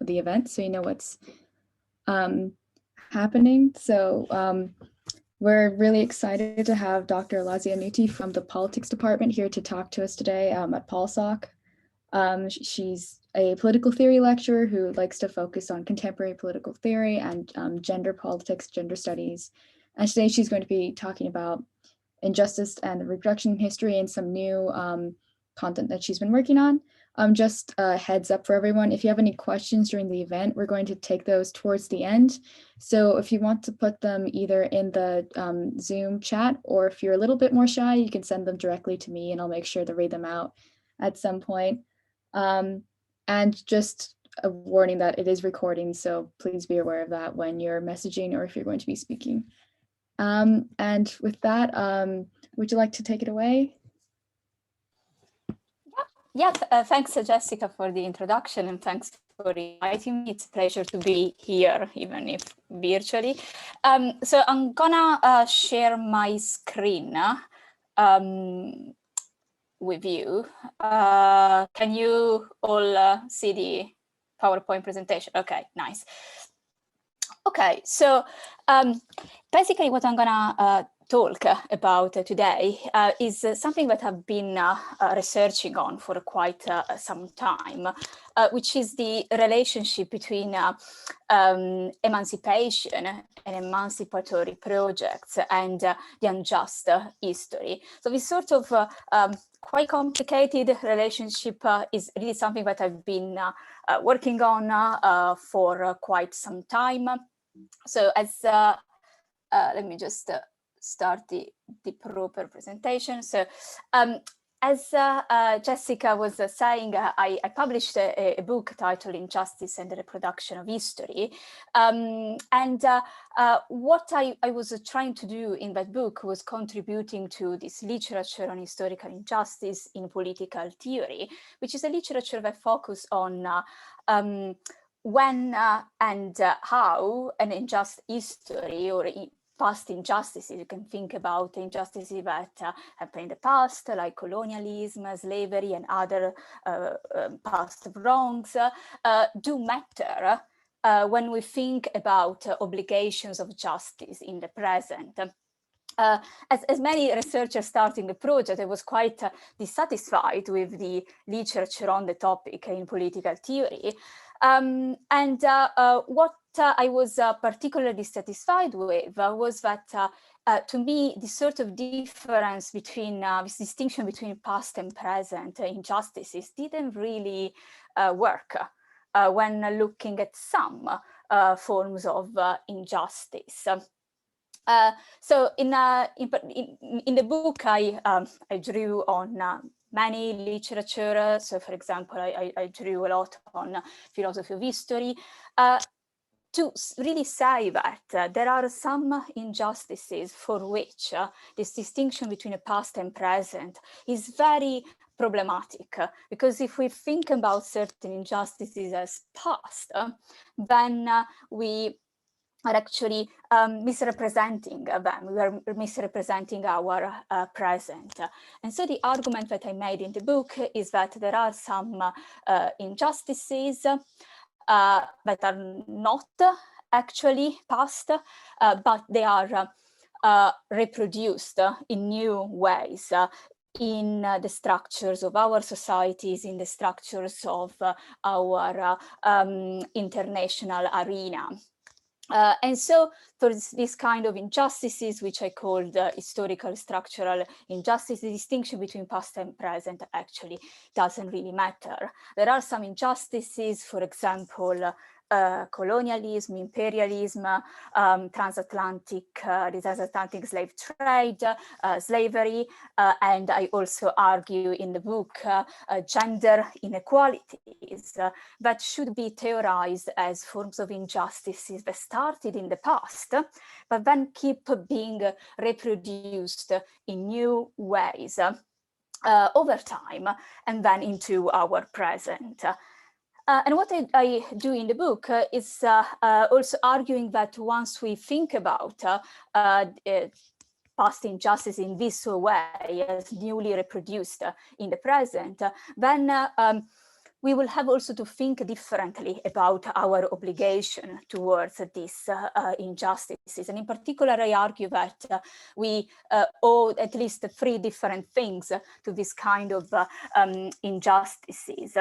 the event so you know what's happening. So we're really excited to have Dr. Alasia Nuti from the Politics Department here to talk to us today at PolSoc. She's a political theory lecturer who likes to focus on contemporary political theory and gender politics, gender studies. And today she's going to be talking about injustice and reproduction history and some new content that she's been working on. Just a heads up for everyone, if you have any questions during the event, we're going to take those towards the end. So if you want to put them either in the Zoom chat, or if you're a little bit more shy, you can send them directly to me and I'll make sure to read them out at some point. And just a warning that it is recording, so please be aware of that when you're messaging or if you're going to be speaking. And with that, would you like to take it away? Yeah, thanks, Jessica, for the introduction, and thanks for inviting me. It's a pleasure to be here, even if virtually. So I'm gonna share my screen with you. Can you all see the PowerPoint presentation? Okay, nice. Okay, so basically what I'm gonna talk about today is something that I've been researching on for quite some time, which is the relationship between emancipation and emancipatory projects and the unjust history. So this sort of quite complicated relationship is really something that I've been working on for quite some time. So as let me just start the proper presentation. So as Jessica was saying, I published a book titled Injustice and the Reproduction of History. What I was trying to do in that book was contributing to this literature on historical injustice in political theory, which is a literature that focuses on when and how an unjust history or past injustices, you can think about injustices that happened in the past, like colonialism, slavery, and other past wrongs, do matter when we think about obligations of justice in the present. As many researchers starting the project, I was quite dissatisfied with the literature on the topic in political theory. What I was particularly dissatisfied with was that to me, the sort of difference between this distinction between past and present injustices didn't really work when looking at some forms of injustice. So in the book, I drew on many literature. So for example, I drew a lot on philosophy of history to really say that there are some injustices for which this distinction between the past and present is very problematic, because if we think about certain injustices as past, then we are actually misrepresenting them. We are misrepresenting our present. And so the argument that I made in the book is that there are some injustices that are not actually past, but they are reproduced in new ways in the structures of our societies, in the structures of our international arena. And so for this kind of injustices, which I called historical structural injustice, the distinction between past and present actually doesn't really matter. There are some injustices, for example, colonialism, imperialism, the transatlantic slave trade, slavery, and I also argue in the book gender inequalities that should be theorized as forms of injustices that started in the past, but then keep being reproduced in new ways over time and then into our present. And what I do in the book is also arguing that once we think about past injustice in this way as newly reproduced in the present, then we will have also to think differently about our obligation towards these injustices. And in particular, I argue that we owe at least 3 different things to this kind of injustices.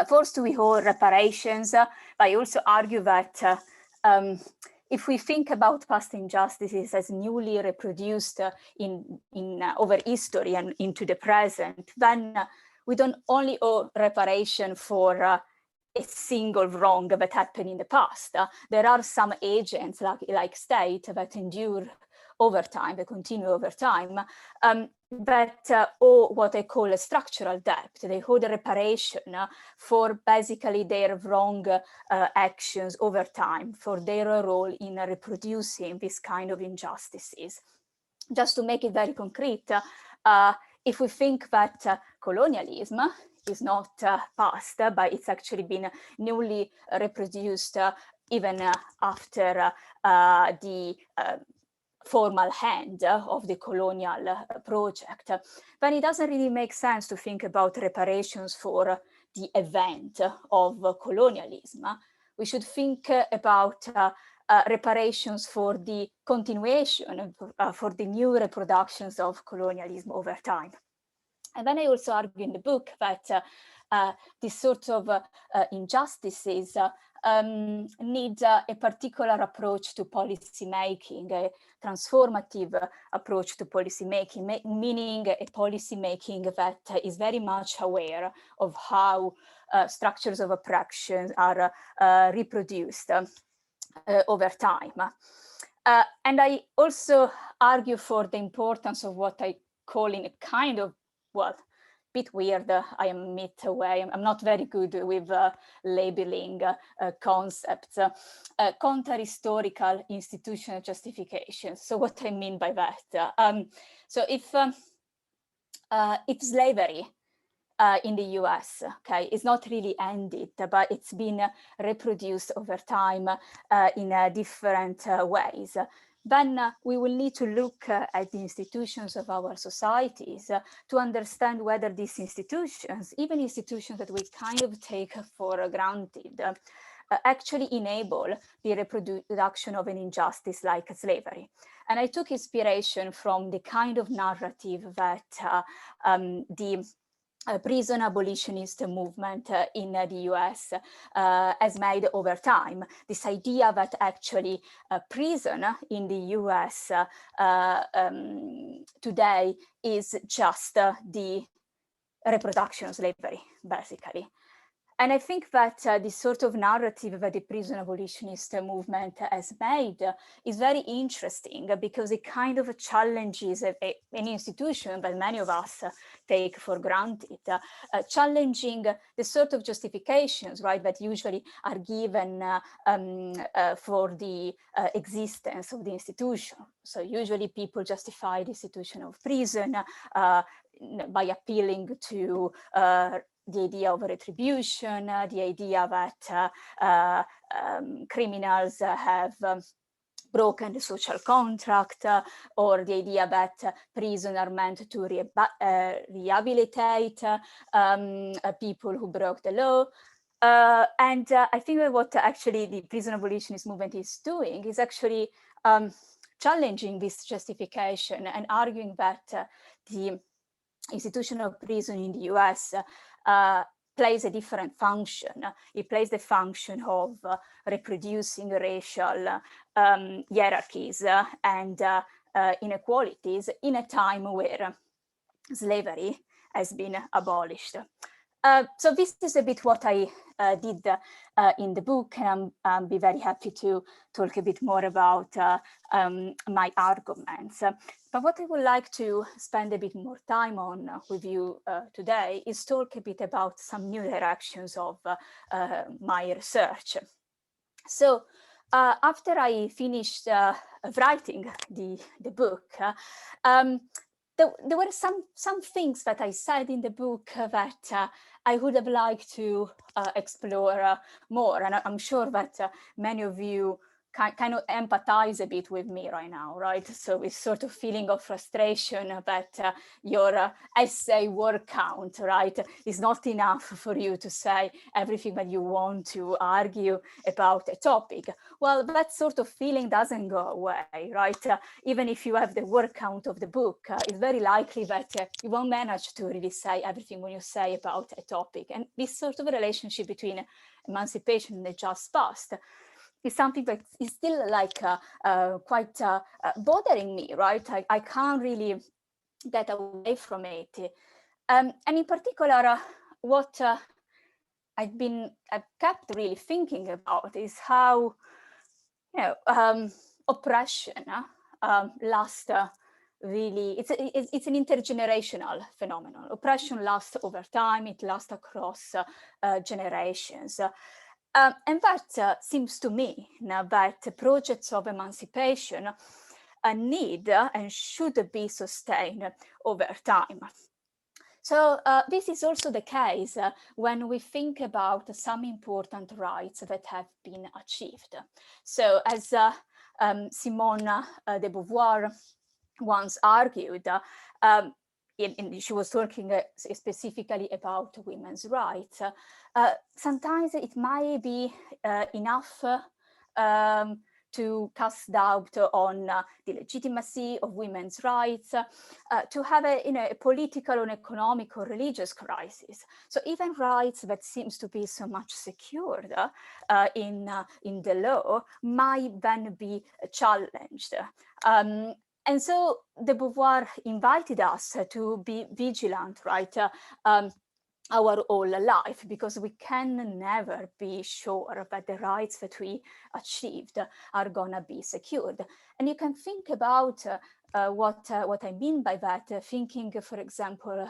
First, we owe reparations. I also argue that if we think about past injustices as newly reproduced over history and into the present, then we don't only owe reparation for a single wrong that happened in the past. There are some agents like state that endure over time, they continue over time, that owe what I call a structural debt. They owe the reparation for basically their wrong actions over time, for their role in reproducing this kind of injustices. Just to make it very concrete, if we think that colonialism is not past, but it's actually been newly reproduced even after the formal hand of the colonial project, then it doesn't really make sense to think about reparations for the event of colonialism. We should think about reparations for the continuation, for the new reproductions of colonialism over time. And then I also argue in the book that this sort of injustices need a particular approach to policy making, a transformative approach to policy making, meaning a policy making that is very much aware of how structures of oppression are reproduced over time. And I also argue for the importance of what I call in a kind of, well, bit weird, I admit away, I'm not very good with labeling concepts, counter-historical institutional justification. So what I mean by that? So if slavery in the US, okay, is not really ended, but it's been reproduced over time in different ways, then we will need to look at the institutions of our societies to understand whether these institutions, even institutions that we kind of take for granted, actually enable the reproduction of an injustice like slavery. And I took inspiration from the kind of narrative that the prison abolitionist movement in the US has made over time. This idea that actually prison in the US today is just the reproduction of slavery, basically. And I think that this sort of narrative that the prison abolitionist movement has made is very interesting because it kind of challenges an institution that many of us take for granted, challenging the sort of justifications, right, that usually are given for the existence of the institution. So usually people justify the institution of prison by appealing to the idea of retribution, the idea that criminals have broken the social contract, or the idea that prison are meant to rehabilitate people who broke the law. And I think that what actually the prison abolitionist movement is doing is actually challenging this justification and arguing that the institution of prison in the US plays a different function. It plays the function of reproducing racial hierarchies and inequalities in a time where slavery has been abolished. So this is a bit what I did in the book, and I'll be very happy to talk a bit more about my arguments. But what I would like to spend a bit more time on with you today is talk a bit about some new directions of my research. So after I finished writing the book, there were some things that I said in the book that I would have liked to explore more. And I'm sure that many of you kind of empathize a bit with me right now, right? So it's sort of feeling of frustration that your essay word count, right, is not enough for you to say everything that you want to argue about a topic. Well, that sort of feeling doesn't go away, right? Even if you have the word count of the book, it's very likely that you won't manage to really say everything when you say about a topic. And this sort of relationship between emancipation and the just past is something that is still like quite bothering me, right? I can't really get away from it. And in particular, what I've kept really thinking about is how, oppression lasts really, it's an intergenerational phenomenon. Oppression lasts over time, it lasts across generations. And that seems to me now that projects of emancipation need and should be sustained over time. So this is also the case when we think about some important rights that have been achieved. So as Simone de Beauvoir once argued, she was talking specifically about women's rights. Sometimes it might be enough to cast doubt on the legitimacy of women's rights, to have a political or economic or religious crisis. So even rights that seems to be so much secured in the law might then be challenged. And so de Beauvoir invited us to be vigilant, right, our whole life, because we can never be sure that the rights that we achieved are gonna be secured. And you can think about what I mean by that, thinking, for example,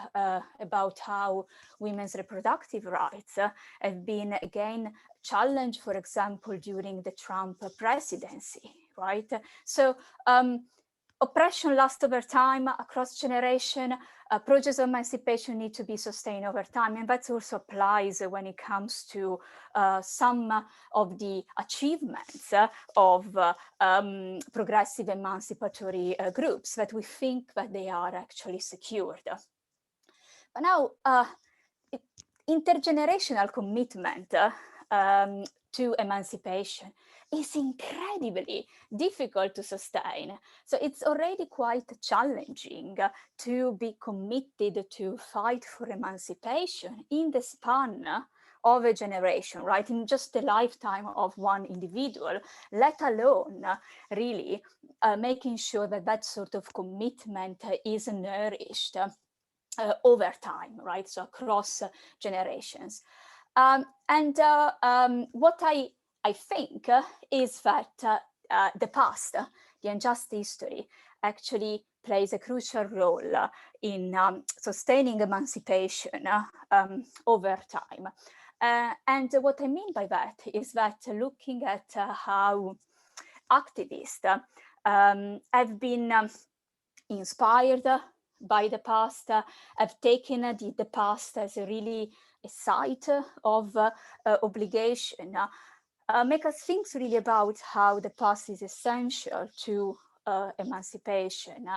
about how women's reproductive rights have been again challenged, for example, during the Trump presidency, right? So oppression lasts over time, across generation. Projects of emancipation need to be sustained over time, and that also applies when it comes to some of the achievements of progressive emancipatory groups that we think that they are actually secured. But now, intergenerational commitment to emancipation is incredibly difficult to sustain. So it's already quite challenging to be committed to fight for emancipation in the span of a generation, right? In just the lifetime of one individual, let alone really making sure that that sort of commitment is nourished over time, right? So across generations. What I think is that the past, the unjust history, actually plays a crucial role in sustaining emancipation over time. And what I mean by that is that looking at how activists have been inspired by the past, have taken the past as really a site of obligation, make us think really about how the past is essential to emancipation.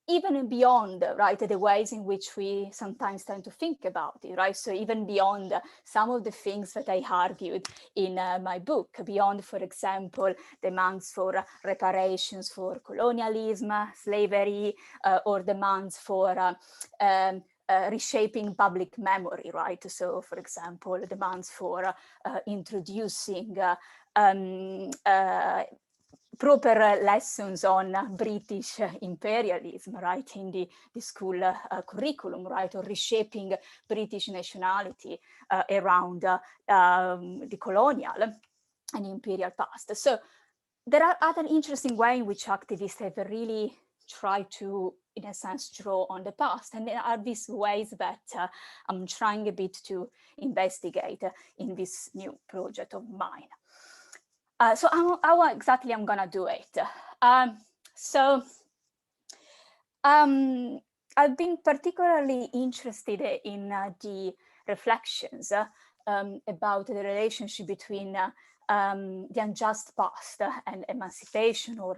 Even beyond, right, the ways in which we sometimes tend to think about it, right? So even beyond some of the things that I argued in my book, beyond, for example, demands for reparations for colonialism, slavery, or demands for reshaping public memory, right? So, for example, demands for introducing proper lessons on British imperialism, right, in the school curriculum, right, or reshaping British nationality around the colonial and imperial past. So there are other interesting ways in which activists have really tried to, in a sense, draw on the past. And there are these ways that I'm trying a bit to investigate in this new project of mine. So how exactly I'm gonna do it? I've been particularly interested in the reflections about the relationship between the unjust past and emancipation or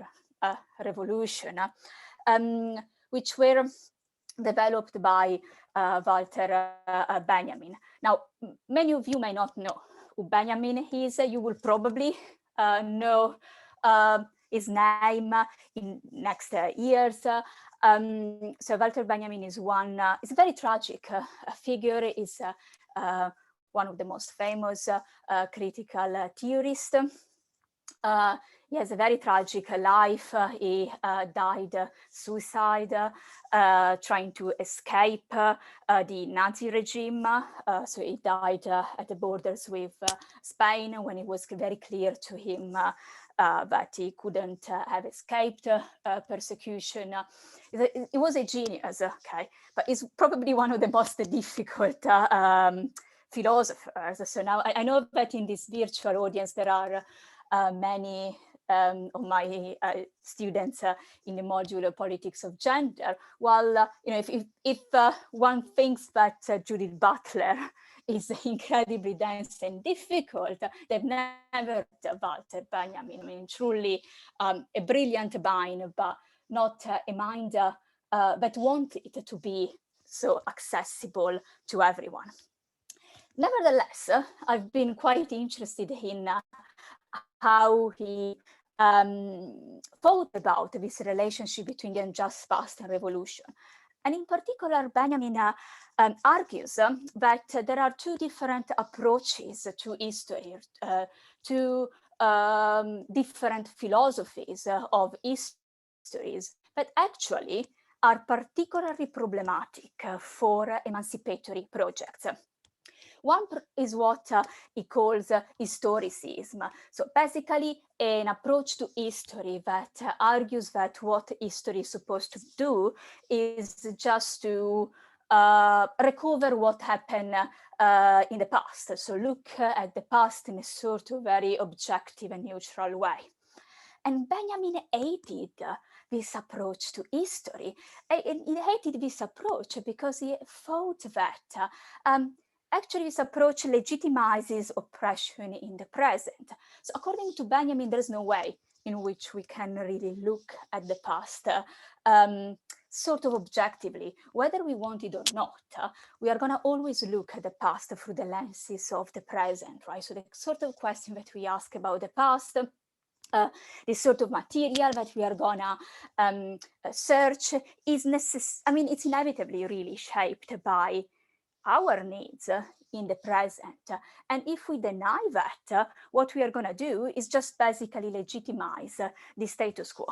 revolution, which were developed by Walter Benjamin. Now, many of you may not know who Benjamin is. You will probably know his name in next years. So Walter Benjamin is is a very tragic figure, is one of the most famous critical theorists. He has a very tragic life. He died suicide, trying to escape the Nazi regime. So he died at the borders with Spain when it was very clear to him that he couldn't have escaped persecution. He was a genius, okay, but he's probably one of the most difficult philosophers. So now I know that in this virtual audience there are many of my students in the module of politics of gender. Well, you know, if one thinks that Judith Butler is incredibly dense and difficult, they've never read Walter Benjamin. I mean, truly a brilliant mind, but not a mind that wanted to be so accessible to everyone. Nevertheless, I've been quite interested in how he thought about this relationship between the unjust past and revolution. And in particular, Benjamin argues that there are two different approaches to history, two different philosophies of histories that actually are particularly problematic for emancipatory projects. One is what he calls historicism. So basically an approach to history that argues that what history is supposed to do is just to recover what happened in the past. So look at the past in a sort of very objective and neutral way. And Benjamin hated this approach to history. And he hated this approach because he thought that actually, this approach legitimizes oppression in the present. So according to Benjamin, there's no way in which we can really look at the past sort of objectively, whether we want it or not. We are going to always look at the past through the lenses of the present, right? So the sort of question that we ask about the past, this sort of material that we are gonna search is it's inevitably really shaped by our needs in the present. And if we deny that, what we are going to do is just basically legitimize the status quo.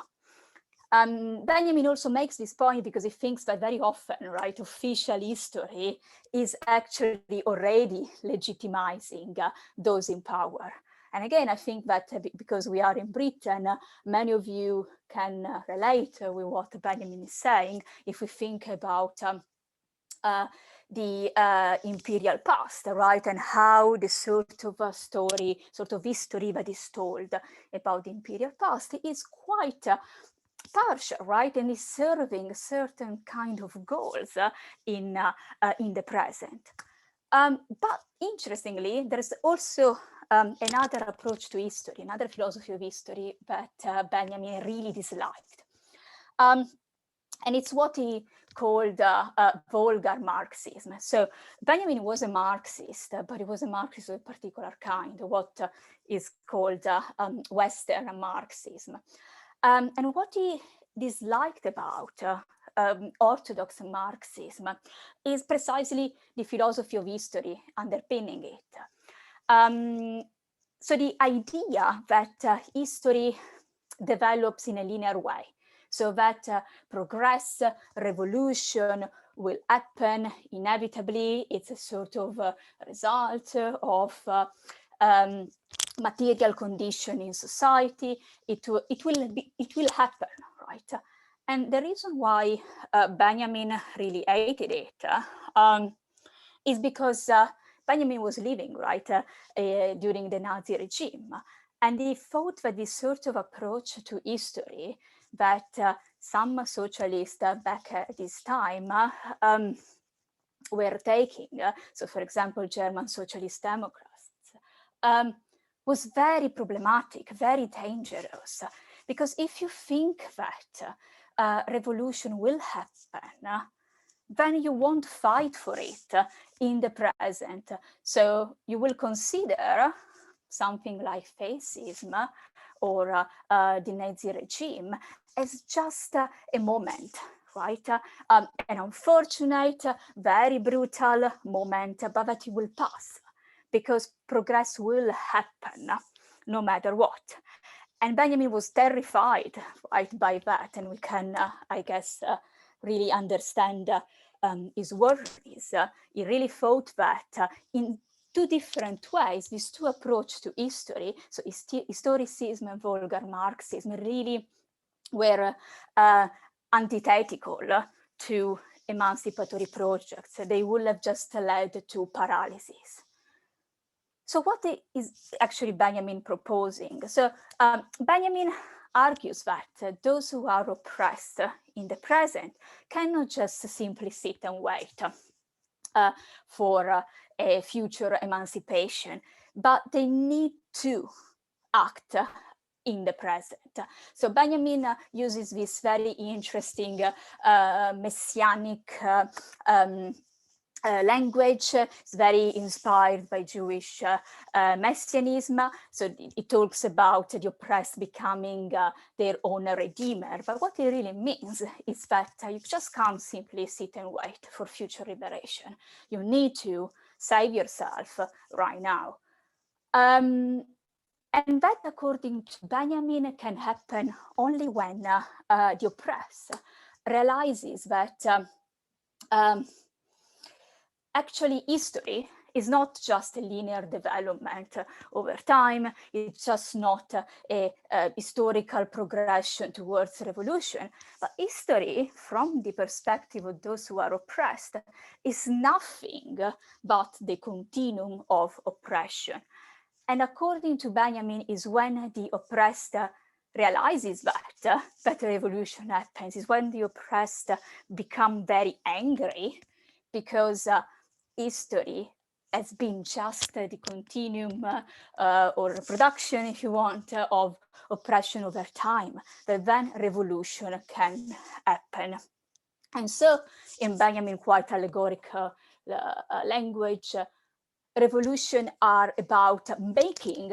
Benjamin also makes this point because he thinks that very often, right, official history is actually already legitimizing those in power. And again, I think that because we are in Britain, many of you can relate with what Benjamin is saying if we think about the imperial past, right? And how the sort of story, sort of history that is told about the imperial past is quite partial, right? And is serving certain kind of goals in the present. But interestingly, there's also another approach to history, another philosophy of history that Benjamin really disliked. And it's what he called vulgar Marxism. So Benjamin was a Marxist, but he was a Marxist of a particular kind, what is called Western Marxism. And what he disliked about orthodox Marxism is precisely the philosophy of history underpinning it. So the idea that history develops in a linear way, so that progress, revolution will happen inevitably. It's a sort of result of material condition in society. It will happen, right? And the reason why Benjamin really hated it is because Benjamin was living, right, during the Nazi regime. And he thought that this sort of approach to history that some socialists back at this time were taking, so for example, German Socialist Democrats, was very problematic, very dangerous. Because if you think that revolution will happen, then you won't fight for it in the present. So you will consider something like fascism or the Nazi regime as just a moment, right? An unfortunate, very brutal moment, but that it will pass because progress will happen no matter what. And Benjamin was terrified, right, by that, and we can, I guess, really understand his worries. He really thought that in two different ways, these two approaches to history, so historicism and vulgar Marxism, really were antithetical to emancipatory projects. They would have just led to paralysis. So what is actually Benjamin proposing? So Benjamin argues that those who are oppressed in the present cannot just simply sit and wait for a future emancipation, but they need to act in the present. So Benjamin uses this very interesting messianic language. It's very inspired by Jewish messianism. So it talks about the oppressed becoming their own redeemer. But what it really means is that you just can't simply sit and wait for future liberation. You need to save yourself right now. And that, according to Benjamin, can happen only when the oppressed realizes that actually history is not just a linear development over time. It's just not a historical progression towards revolution, but history, from the perspective of those who are oppressed, is nothing but the continuum of oppression. And according to Benjamin, is when the oppressed realizes that a revolution happens, is when the oppressed become very angry because history has been just the continuum or reproduction, if you want, of oppression over time, that then revolution can happen. And so in Benjamin quite allegorical language, revolution are about making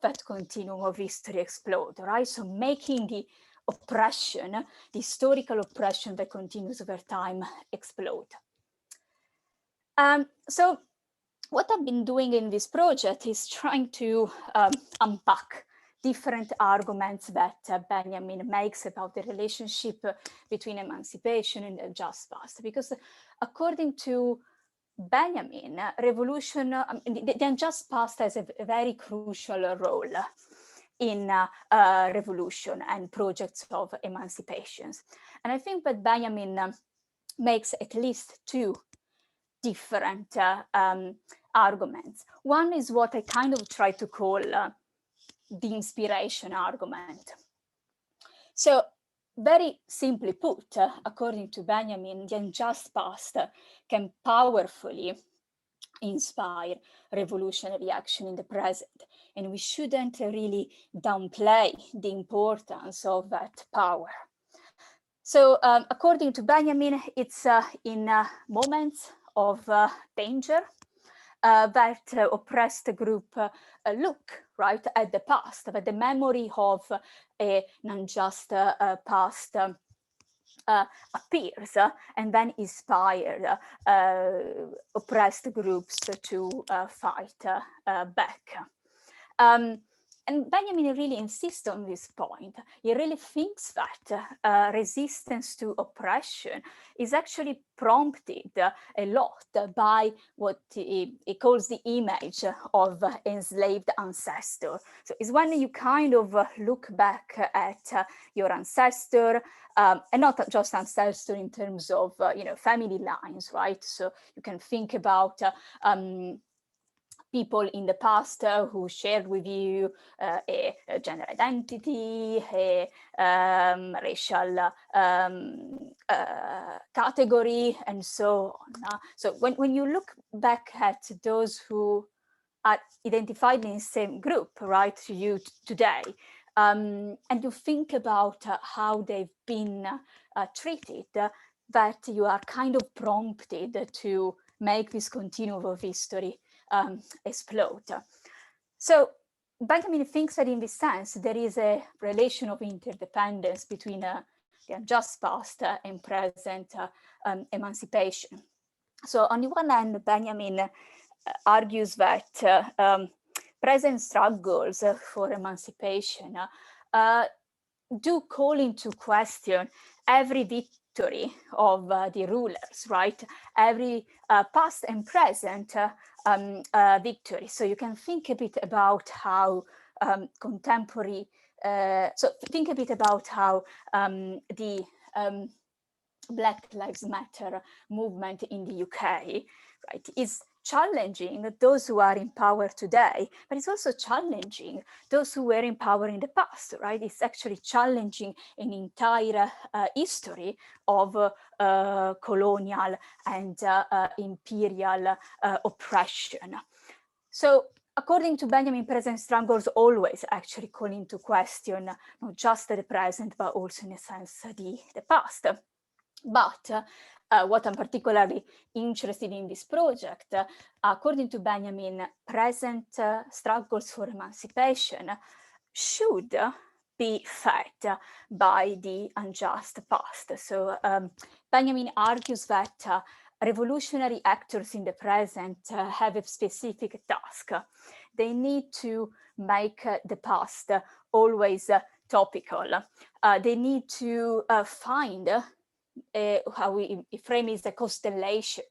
that continuum of history explode, right? So making the oppression, the historical oppression that continues over time, explode. So what I've been doing in this project is trying to unpack different arguments that Benjamin makes about the relationship between emancipation and the just past, because according to Benjamin, revolution, the unjust past has a very crucial role in revolution and projects of emancipations. And I think that Benjamin makes at least two different arguments. One is what I kind of try to call the inspiration argument. So very simply put, according to Benjamin, the unjust past can powerfully inspire revolutionary action in the present. And we shouldn't really downplay the importance of that power. So according to Benjamin, it's in moments of danger that oppressed group look right at the past, but the memory of an unjust past appears and then inspired oppressed groups to fight back. And Benjamin really insists on this point. He really thinks that resistance to oppression is actually prompted a lot by what he calls the image of enslaved ancestor. So it's when you kind of look back at your ancestor, and not just ancestor in terms of family lines, right? So you can think about people in the past who shared with you a gender identity, a racial category, and so on. So when you look back at those who are identified in the same group, right, to you today, and you think about how they've been treated, that you are kind of prompted to make this continuum of history explode. So Benjamin thinks that in this sense, there is a relation of interdependence between the unjust past and present emancipation. So on the one hand, Benjamin argues that present struggles for emancipation do call into question every victory of the rulers, right? Every past and present victory. So you can think a bit about how contemporary, so think a bit about how the Black Lives Matter movement in the UK, right, is challenging those who are in power today, but it's also challenging those who were in power in the past, right? It's actually challenging an entire history of colonial and imperial oppression. So according to Benjamin, present struggles always actually call into question not just the present, but also in a sense the past. But what I'm particularly interested in this project, according to Benjamin, present struggles for emancipation should be fed by the unjust past. So Benjamin argues that revolutionary actors in the present have a specific task. They need to make the past always topical. They need to find how we frame is a constellation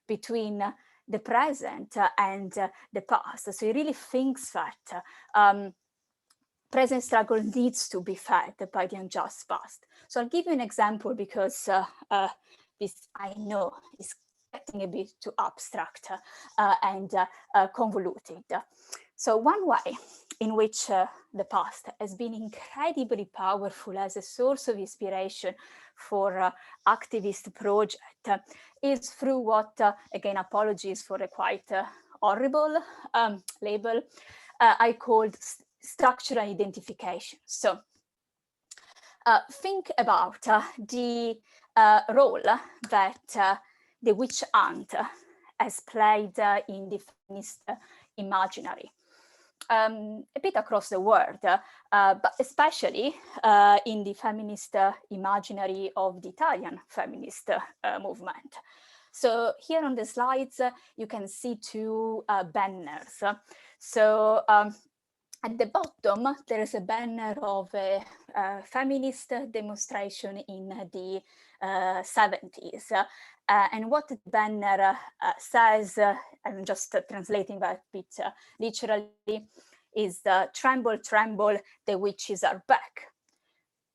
between the present and the past. So he really thinks that present struggle needs to be fed by the unjust past. So I'll give you an example because this, I know, is getting a bit too abstract and convoluted. So one way in which the past has been incredibly powerful as a source of inspiration for activist project is through what, again, apologies for a quite horrible label, I called structural identification. So think about the role that the witch hunt has played in the feminist imaginary. A bit across the world, but especially in the feminist imaginary of the Italian feminist movement. So here on the slides, you can see two banners. So at the bottom, there is a banner of a feminist demonstration in the 70s. And what the banner says, I'm just translating that bit literally, is tremble, tremble, the witches are back.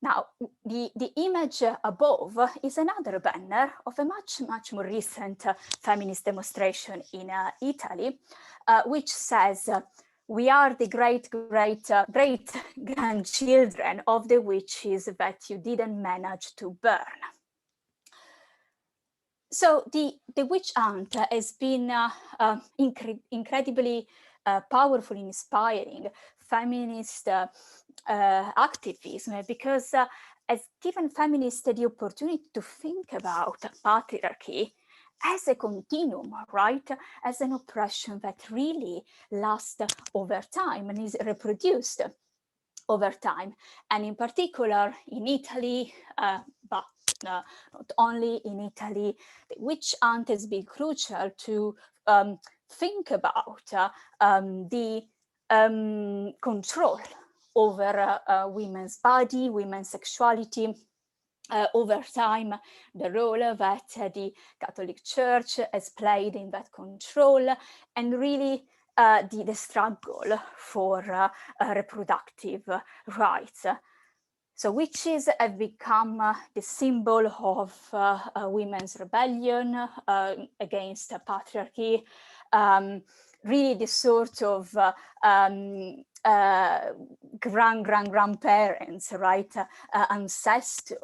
Now, the image above is another banner of a much, much more recent feminist demonstration in Italy, which says, we are the great grandchildren of the witches that you didn't manage to burn. So the witch hunt has been incredibly powerful, inspiring feminist activism because has given feminists the opportunity to think about patriarchy as a continuum, right? As an oppression that really lasts over time and is reproduced over time. And in particular in Italy, but not only in Italy, the witch hunt has been crucial to think about the control over women's body, women's sexuality, over time, the role that the Catholic Church has played in that control, and really the struggle for reproductive rights. So witches have become the symbol of women's rebellion against patriarchy. really the sort of grandparents, right, ancestors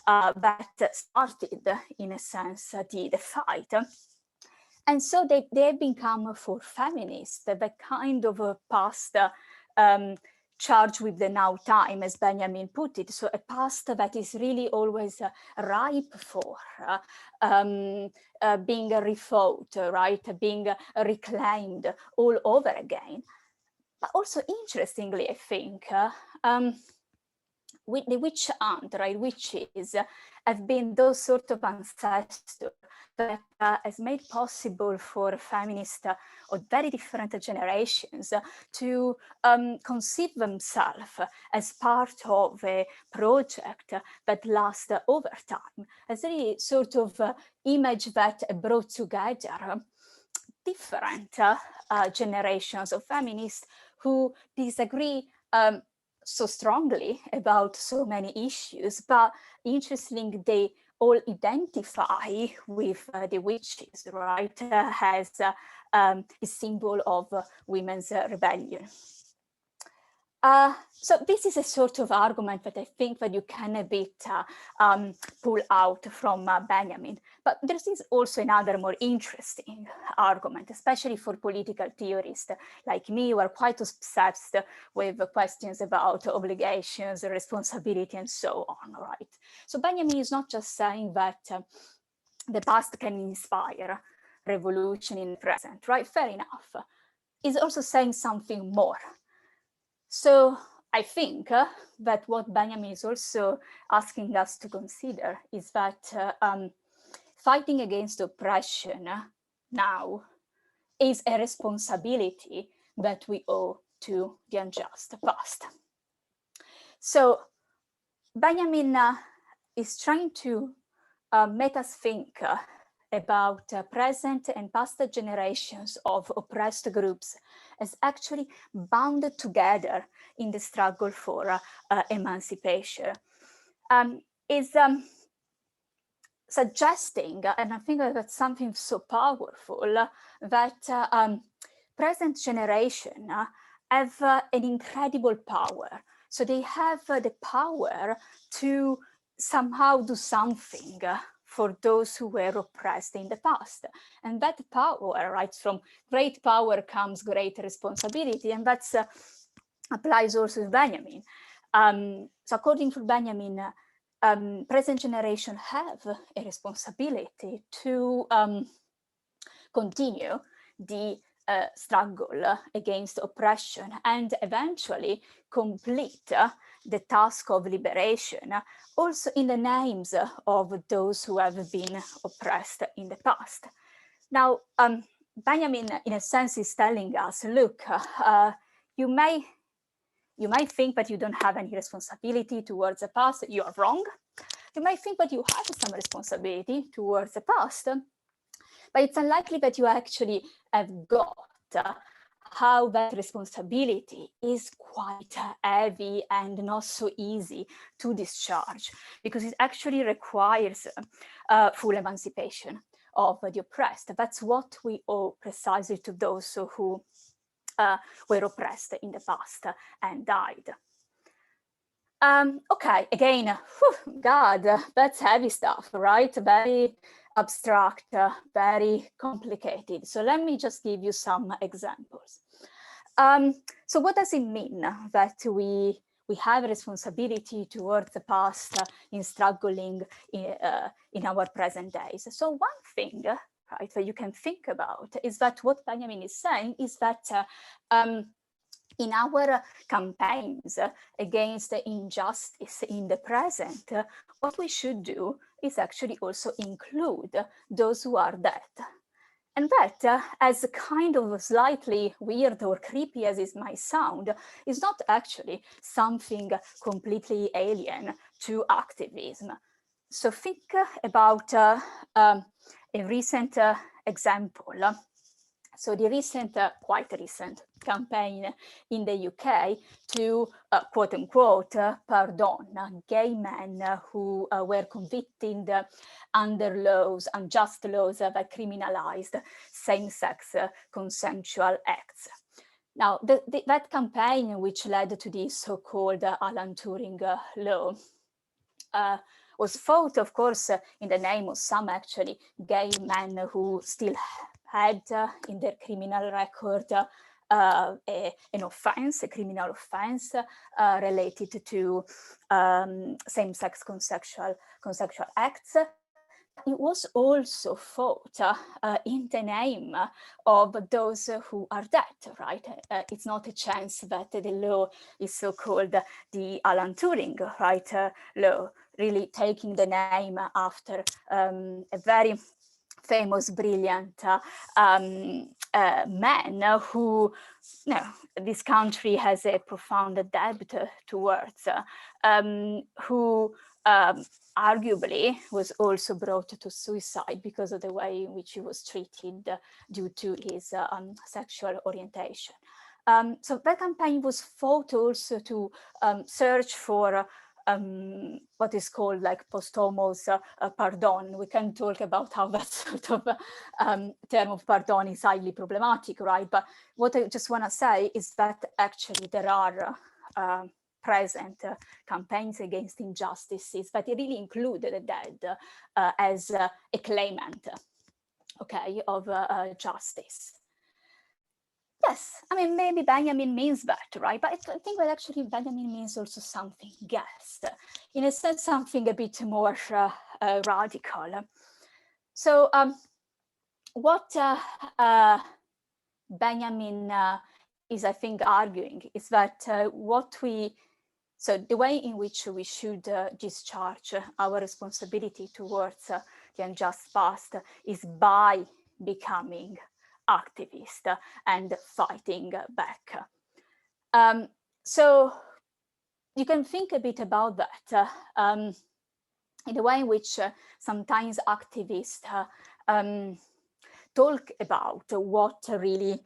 that started, in a sense, the fight. And so they become, for feminists, the kind of a past charged with the now time, as Benjamin put it. So a past that is really always ripe for being refought, right, being reclaimed all over again. But also, interestingly, I think, with the witch hunt, right, witches have been those sort of ancestors that has made possible for feminists of very different generations to conceive themselves as part of a project that lasts over time, as a sort of image that brought together different generations of feminists who disagree so strongly about so many issues, but interestingly, they all identify with the witches, right, as a symbol of women's rebellion. So this is a sort of argument that I think that you can a bit pull out from Benjamin. But there is also another more interesting argument, especially for political theorists like me, who are quite obsessed with questions about obligations, responsibility, and so on, right? So Benjamin is not just saying that the past can inspire revolution in the present, right? Fair enough. He's also saying something more. So I think that what Benjamin is also asking us to consider is that fighting against oppression now is a responsibility that we owe to the unjust past. So Benjamin is trying to make us think about present and past generations of oppressed groups as actually bound together in the struggle for emancipation. Is suggesting, and I think that's something so powerful, that present generation have an incredible power. So they have the power to somehow do something for those who were oppressed in the past. And that power, right, from great power comes great responsibility, and that applies also to Benjamin. So according to Benjamin, present generation have a responsibility to continue the struggle against oppression and eventually complete the task of liberation, also in the names of those who have been oppressed in the past. Now, Benjamin, in a sense, is telling us, look, you may think that you don't have any responsibility towards the past. You are wrong. You might think that you have some responsibility towards the past, but it's unlikely that you actually have got how that responsibility is quite heavy and not so easy to discharge, because it actually requires full emancipation of the oppressed. That's what we owe precisely to those who were oppressed in the past and died. Okay, again, whew, God, that's heavy stuff, right? Very abstract, very complicated. So let me just give you some examples. So what does it mean that we have a responsibility towards the past in struggling in our present days? So one thing, right, that you can think about is that what Benjamin is saying is that in our campaigns against injustice in the present, what we should do is actually also include those who are dead. And that, as kind of slightly weird or creepy as it might sound, is not actually something completely alien to activism. So think about a recent example. So the recent, quite recent campaign in the UK to quote unquote pardon gay men who were convicted under laws, unjust laws that criminalized same-sex consensual acts. Now, that campaign, which led to the so-called Alan Turing law, was fought, of course, in the name of some actually gay men who still had in their criminal record an offense, a criminal offense related to same-sex consensual acts. It was also fought in the name of those who are dead, right? It's not a chance that the law is so-called the Alan Turing, right, law, really taking the name after a very famous, brilliant man who, this country has a profound debt towards, who arguably was also brought to suicide because of the way in which he was treated due to his sexual orientation. So that campaign was fought also to search for what is called like posthumous pardon. We can talk about how that sort of term of pardon is highly problematic, right? But what I just want to say is that actually there are present campaigns against injustices, but it really included the dead as a claimant, okay, of justice. Yes, I mean, maybe Benjamin means that, right? But I think that actually Benjamin means also something else, in a sense, something a bit more radical. So what Benjamin is, I think, arguing is that so the way in which we should discharge our responsibility towards the unjust past is by becoming activist and fighting back. So you can think a bit about that in the way in which sometimes activists talk about what really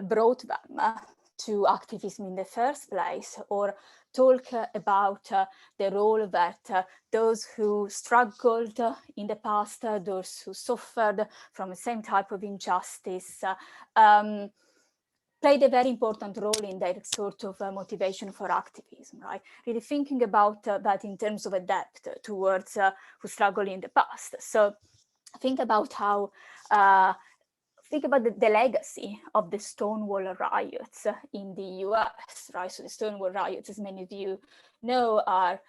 brought them to activism in the first place, or talk about the role that those who struggled in the past, those who suffered from the same type of injustice, played a very important role in their sort of motivation for activism, right? Really thinking about that in terms of a depth towards who struggled in the past. So think about how think about the legacy of the Stonewall riots in the US, right? So the Stonewall riots, as many of you know, are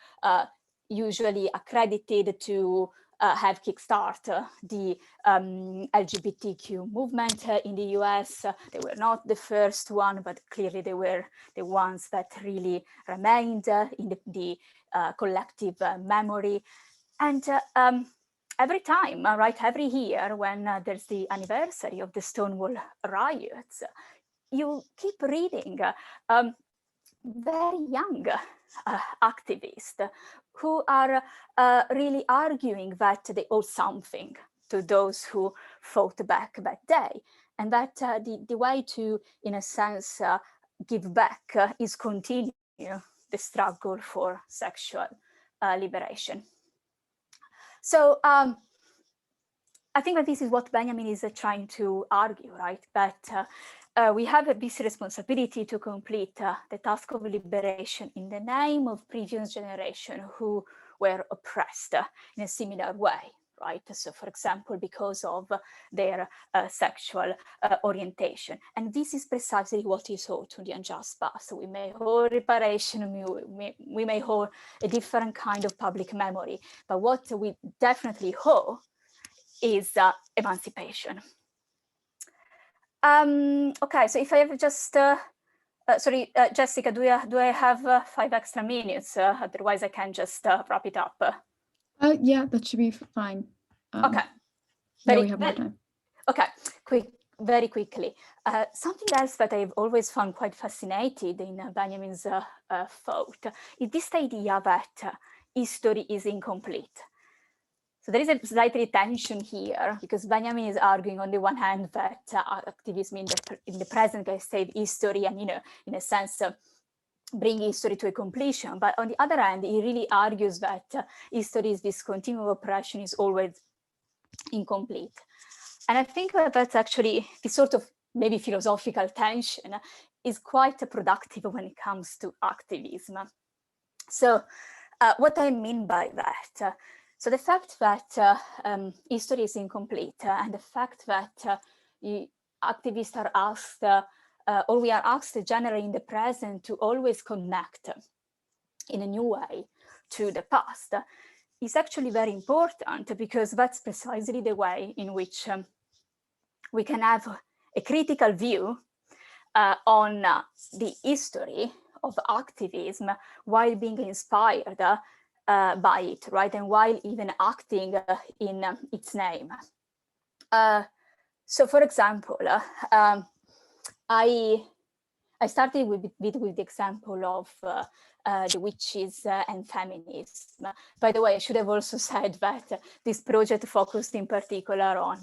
usually accredited to have kickstarted the LGBTQ movement in the US. They were not the first one, but clearly they were the ones that really remained in the collective memory. And every time, right, every year when there's the anniversary of the Stonewall riots, you keep reading very young activists who are really arguing that they owe something to those who fought back that day. And that the way to, in a sense, give back is continue the struggle for sexual liberation. So I think that this is what Benjamin is trying to argue, right? That we have this responsibility to complete the task of liberation in the name of previous generation who were oppressed in a similar way, right? So for example, because of their sexual orientation. And this is precisely what is owed to the unjust past. We may owe reparation, we may owe a different kind of public memory, but what we definitely owe is emancipation. Okay, so if I have just, sorry, Jessica, do I have 5 extra minutes? Otherwise I can just wrap it up. Yeah, that should be fine. Okay. Yeah, we have more time. Okay, very quickly. Something else that I've always found quite fascinating in Benjamin's thought is this idea that history is incomplete. So there is a slightly tension here, because Benjamin is arguing on the one hand that activism in the present can save history and, in a sense, bring history to a completion. But on the other hand, he really argues that history is this continuum of oppression is always incomplete. And I think that that's actually this sort of maybe philosophical tension is quite productive when it comes to activism. So what I mean by that, so the fact that history is incomplete and the fact that activists are asked, or we are asked generally in the present to always connect in a new way to the past is actually very important, because that's precisely the way in which we can have a critical view on the history of activism while being inspired by it, right? And while even acting in its name. So for example, I started with the example of the witches and feminism. By the way, I should have also said that this project focused in particular on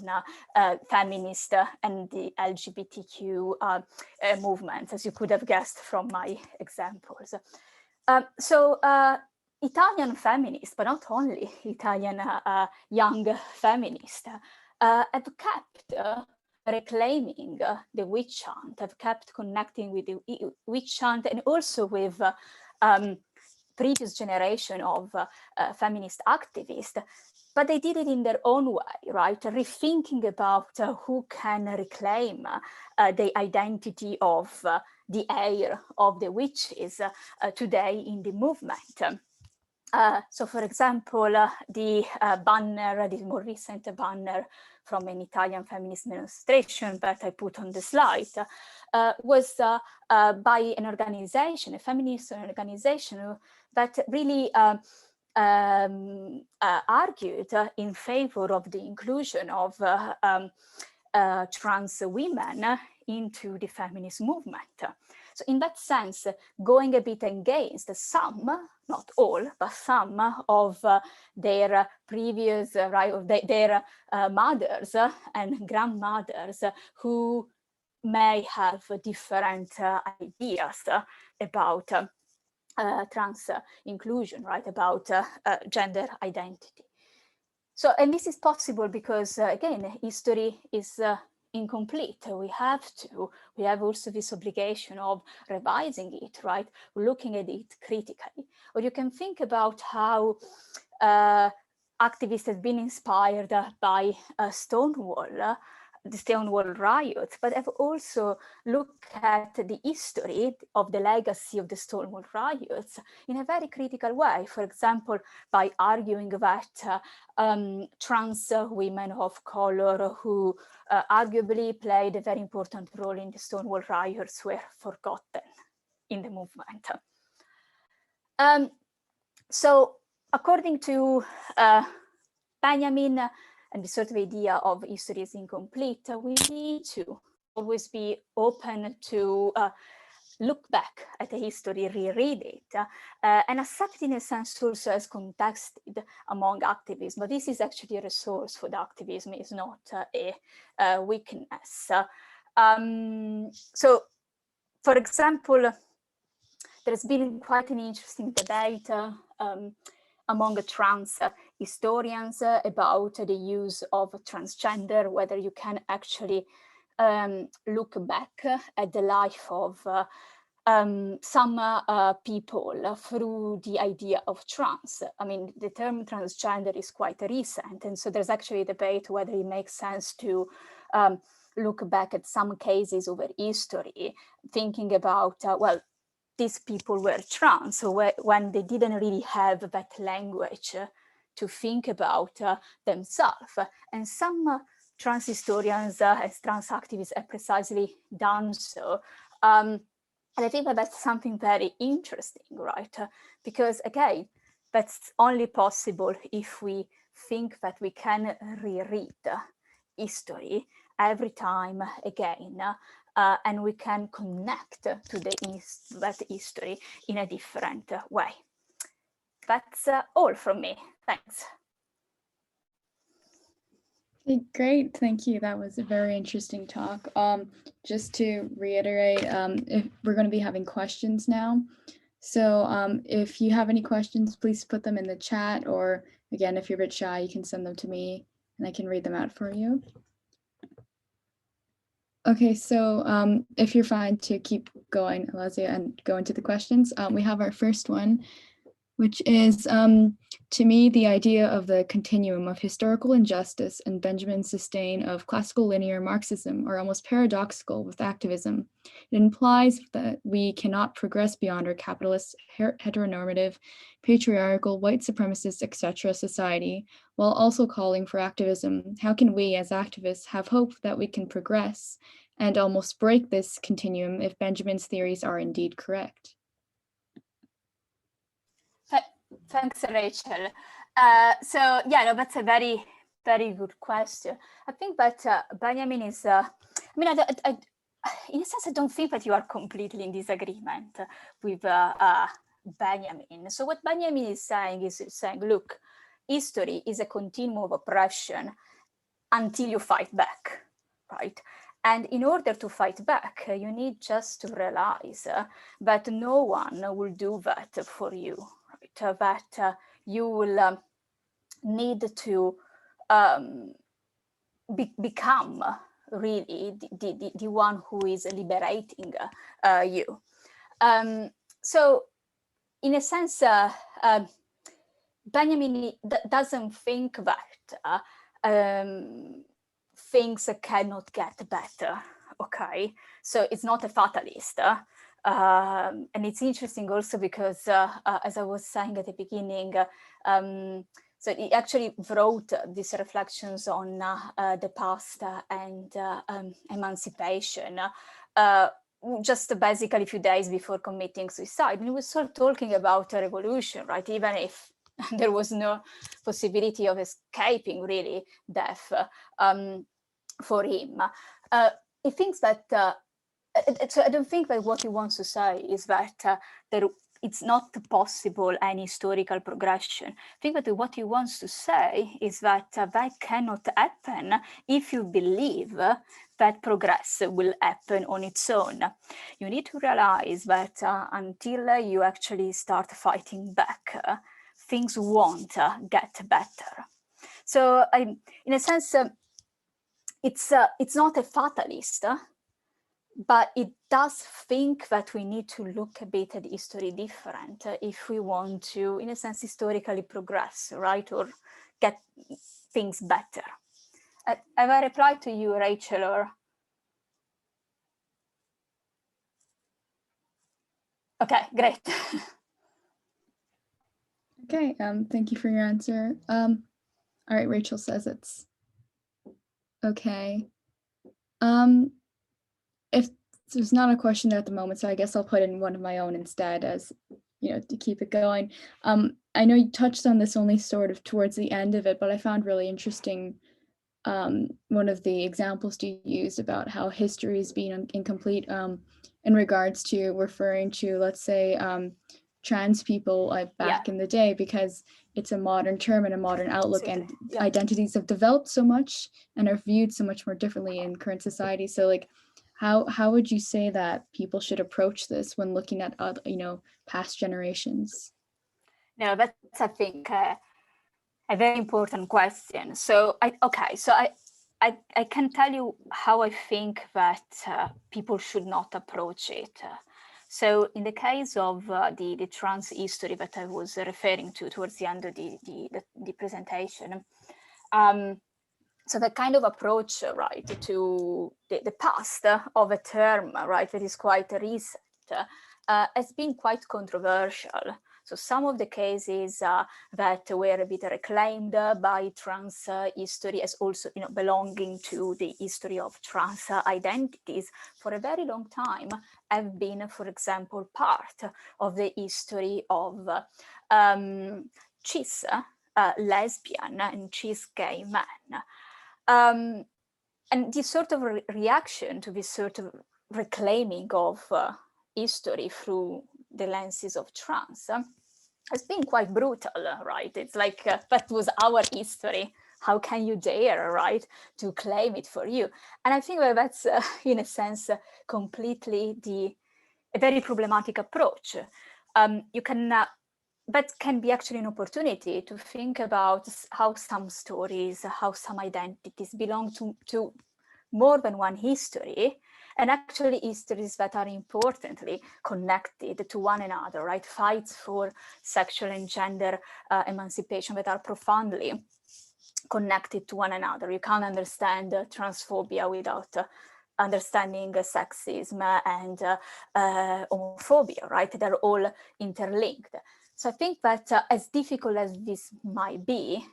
feminist and the LGBTQ movements, as you could have guessed from my examples. Italian feminists, but not only Italian young feminists, have kept reclaiming the witch hunt, have kept connecting with the witch hunt and also with previous generation of feminist activists, but they did it in their own way, right? Rethinking about who can reclaim the identity of the heir of the witches today in the movement. So for example, the banner, the more recent banner from an Italian feminist demonstration that I put on the slide was by an organization, a feminist organization that really argued in favor of the inclusion of trans women into the feminist movement. So in that sense, going a bit against some, not all, but some of their previous, their mothers and grandmothers who may have different ideas about trans inclusion, right, about gender identity. So, and this is possible because, again, history is incomplete. We have also this obligation of revising it, right? Looking at it critically. Or you can think about how activists have been inspired by Stonewall, the Stonewall riots, but have also looked at the history of the legacy of the Stonewall riots in a very critical way. For example, by arguing that trans women of color who arguably played a very important role in the Stonewall riots were forgotten in the movement. So according to Benjamin, and the sort of idea of history is incomplete, we need to always be open to look back at the history, reread it, and accept it in a sense also as contested among activism. But this is actually a resource for the activism, it's not a weakness. So, for example, there's been quite an interesting debate among trans historians about the use of transgender, whether you can actually look back at the life of some people through the idea of trans. I mean, the term transgender is quite recent, and so there's actually a debate whether it makes sense to look back at some cases over history, thinking about, well, these people were trans, so when they didn't really have that language to think about themselves. And some trans historians, as trans activists, have precisely done so. And I think that that's something very interesting, right? Because again, that's only possible if we think that we can reread history every time again, and we can connect to that history in a different way. That's all from me. Thanks. Okay, great. Thank you. That was a very interesting talk. Just to reiterate, if we're going to be having questions now. So if you have any questions, please put them in the chat, or again, if you're a bit shy, you can send them to me and I can read them out for you. Okay, so if you're fine to keep going, Alasia, and go into the questions, we have our first one, which is, to me, the idea of the continuum of historical injustice and Benjamin's sustain of classical linear Marxism are almost paradoxical with activism. It implies that we cannot progress beyond our capitalist, heteronormative, patriarchal, white supremacist, etc. society, while also calling for activism. How can we, as activists, have hope that we can progress and almost break this continuum if Benjamin's theories are indeed correct? Thanks, Rachel. So yeah, no, that's a very, very good question. I think that Benjamin is, I mean, in a sense, I don't think that you are completely in disagreement with Benjamin. So what Benjamin is saying, look, history is a continuum of oppression until you fight back, right? And in order to fight back, you need just to realize that no one will do that for you, right? That you will need to become really the one who is liberating you. So in a sense, Benjamin doesn't think that things cannot get better, okay? So it's not a fatalist. And it's interesting also because, as I was saying at the beginning, so he actually wrote these reflections on the past and emancipation just basically a few days before committing suicide. And he was sort of talking about a revolution, right? Even if there was no possibility of escaping really death for him. He thinks that, so I don't think that what he wants to say is that it's not possible any historical progression. I think that what he wants to say is that that cannot happen if you believe that progress will happen on its own. You need to realize that until you actually start fighting back, things won't get better. So in a sense, it's not a fatalist, but it does think that we need to look a bit at history different if we want to, in a sense, historically progress, right? Or get things better. Have I replied to you, Rachel, or? Okay, great. Okay, thank you for your answer. All right, Rachel says it's okay. If there's not a question there at the moment, so I guess I'll put in one of my own instead, as to keep it going. I know you touched on this only sort of towards the end of it, but I found really interesting one of the examples you used about how history is being incomplete in regards to referring to, let's say, trans people back in the day, because it's a modern term and a modern outlook, and identities have developed so much and are viewed so much more differently in current society. So like, how would you say that people should approach this when looking at past generations? No, that's, I think, a very important question. So I can tell you how I think that people should not approach it. So in the case of the trans history that I was referring to towards the end of the presentation, so the kind of approach, right, to the past of a term, right, that is quite recent, has been quite controversial. So some of the cases that were a bit reclaimed by trans history as also belonging to the history of trans identities for a very long time have been, for example, part of the history of cis lesbian and cis gay men. And this sort of reaction to this sort of reclaiming of history through the lenses of trans has been quite brutal, right? It's like that was our history, how can you dare, right, to claim it for you? And I think that that's, in a sense, completely a very problematic approach. You can, that can be actually an opportunity to think about how some stories, how some identities belong to more than one history, and actually histories that are importantly connected to one another, right? Fights for sexual and gender emancipation that are profoundly connected to one another. You can't understand transphobia without understanding sexism and homophobia, right? They're all interlinked. So I think that as difficult as this might be,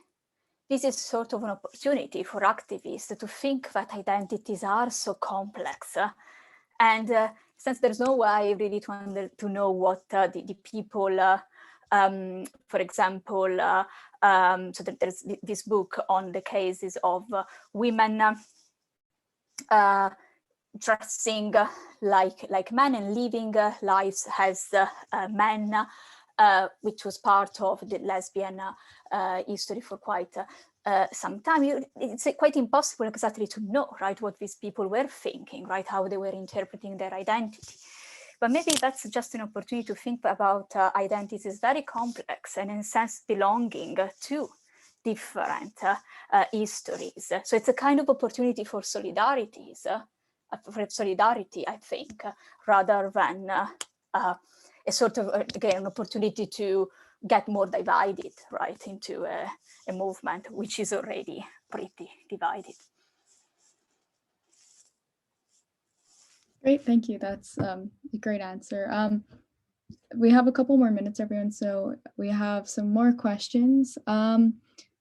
this is sort of an opportunity for activists to think that identities are so complex. And since there's no way really to know what the people, for example, so there's this book on the cases of women dressing like men and living lives as men, which was part of the lesbian history for quite some time. It's quite impossible exactly to know, right, what these people were thinking, right, how they were interpreting their identity. But maybe that's just an opportunity to think about identities as very complex and in a sense belonging to different histories. So it's a kind of opportunity for solidarity, I think, rather than a sort of, again, an opportunity to get more divided, right, into a movement which is already pretty divided. Great, thank you. That's a great answer. We have a couple more minutes, everyone, so we have some more questions.